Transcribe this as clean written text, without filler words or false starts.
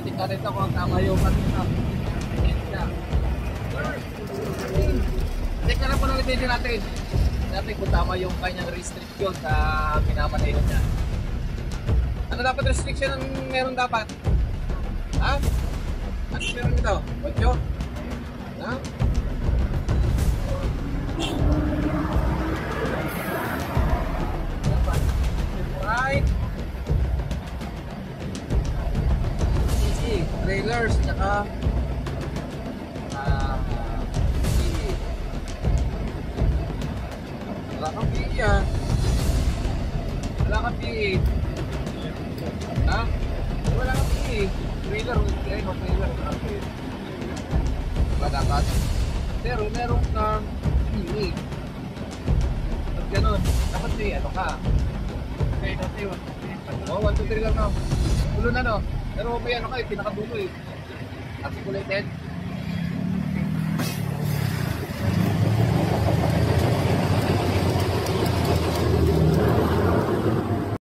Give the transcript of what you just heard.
check ka rin kung tama yung kanina. Check na lang po ng video natin. Natin kung tama yung kanyang restriction sa pinapatayo niya. Ano dapat restriction ang meron dapat? Ha? Ano meron ito? 8? Ha? Right. Easy. Trailers, tsaka wala kang PE ah. Wala kang PE. Ha? Wala kang PE. Trailer, trailer. Wala dapat. Pero meron kang PE. Pag ganun, dapat may ano ka. Okay, dati 1, 2, 3 lang na. Dulo na no. Pero may ano kayo, pinakadulo eh. Articulated.